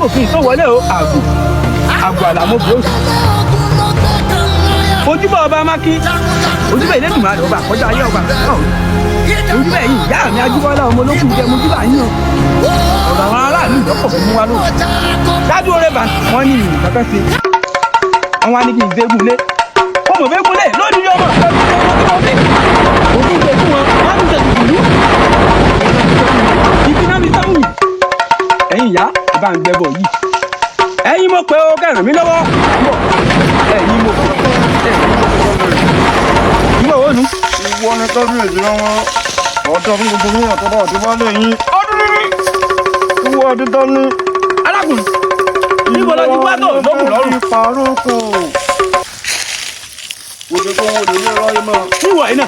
òfin tó wọlé o àgò àlàmọ́ bò ó. ojúbọ ọba mákì ojúbọ ìlẹ́dùnmá ọba àkọjá ayé ọba ojúbọ ẹ̀yìn ìyá mi Ajíbọ́lá ọmọ olókùn jẹ́ mojúbà yín o ọ̀dọ̀ àwọn aráàlú ìdọ́kọ̀ fún mú wa lóhùn dájú oore bá wọn ní ìrìn kankan sí wọn wá ní kí n gbégún lé ọmọ gbégún lé lónìí ọmọ òkú ṣe fún wọn wọn ń ṣe tùtù ìfiná mi sáwùn ẹ̀yin ìyá ìbá ń gbẹ́bọ̀ yìí ẹ̀yin mo pé ó kẹrìn mí lọ́wọ́ ẹ̀yin mo ìwọ ò nu. ìwọ ni kábíyèsí lọ́wọ́ ọ̀dọ́ fún gbogbo yín àtọ́bà àti bá lẹ́yìn. ọdún níní. ìwọ dídán ní. alákùnrin níbo lọ ti wá tó lókùn lọ́rùn. ìparoko. òde tó wọlé ní ráyé máa. ìwọ yìí náà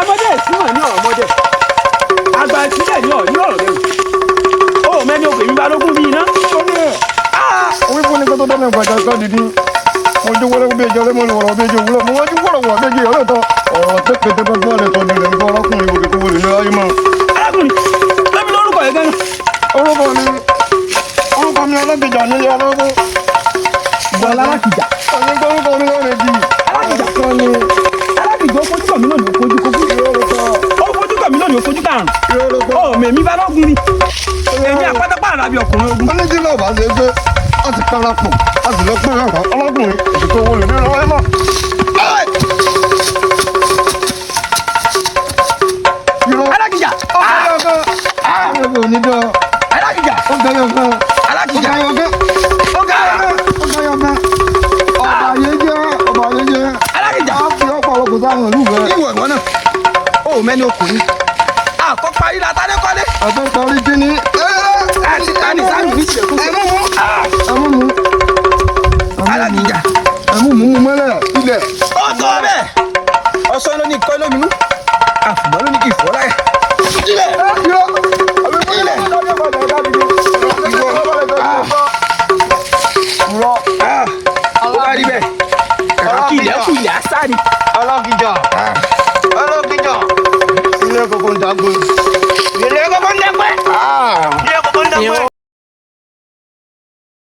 ọmọdé ìsúnmọ̀ ní ọmọdé àgbà ìsílẹ̀ ní ọ̀ní ọ̀rọ̀ rẹ̀ ó mẹ́ni obìnrin bá lógún bí iná. ó ní ẹ̀ orí fún ni kó tó dáná ìgbàjà ká dìdí mo jó wọlé bí ẹjọ́ lẹ́mọ̀ ní wọ̀rọ̀ bí ẹjọ́ wúlọ̀ mo wá jú wọ̀rọ̀ bí ẹjọ́ ọ̀rẹ́ tán ọ̀rọ̀ tẹ́pẹ́tẹ́ bá gbọ́ rẹ̀ tọ́ nílẹ̀ ń gbọ́ ọlọ́kùnrin òde tó wọlé ní ráyé máa. arákùnrin lẹ́mi lórúkọ yẹn gánà. orúkọ mi Alákìjà nílé ọlọ́gbọ́n. ìwọ Alákìjà. ọ̀yẹ́ gbórúkọ mi lọ́rẹ̀ di. Alákìjà kan ni Alákìjà ó fojú kàn mí lónìí ó fojú kókó. ó fojú kàn mí lónìí ó fojú karùn-ún. ó mèmí bá lọ́gùn ni èmi àpátápá àràbí ọkùnrin ogun. wọ́n ní tí náà bá ṣe gbé a ti parapọ̀ a sì lọ pín àgbà ọlọ́kùnrin òsì tó wọlé ní ọwọ́ ẹ̀ náà. Alákìjà. ọ̀gá onídọ́. Alákìjà. ọ̀gá yọ̀gán. Alákìjà. ọ̀gá yọ̀gán. ọ̀gá yọ̀gán. ọba ayé jẹ́. Alákìjà. a fi ọ̀pọ̀lọpọ̀ sáwọn ìlú rẹ̀. ìwọ náà ó mẹ́ni okùnrin àkọ́pá ilé atádékọ́lé. àtọ́kọ̀rí kíní. àti tani sáà fi ṣe kó. ẹmú mu. Alákìjà. ẹmú mu mọ́lẹ̀ ilẹ̀. ó tó bẹ́ẹ̀ ọ̀sán ló ní kọ́ lóminú àfùmọ́ ló ní kí ìfọ́ láyà. ilẹ̀ ilẹ̀ ó bá rí bẹ́ẹ̀ ẹ̀rọ kí ilẹ̀ kù ilẹ̀ á sáré. Alákìjà ilé kòkó ń dàgbò.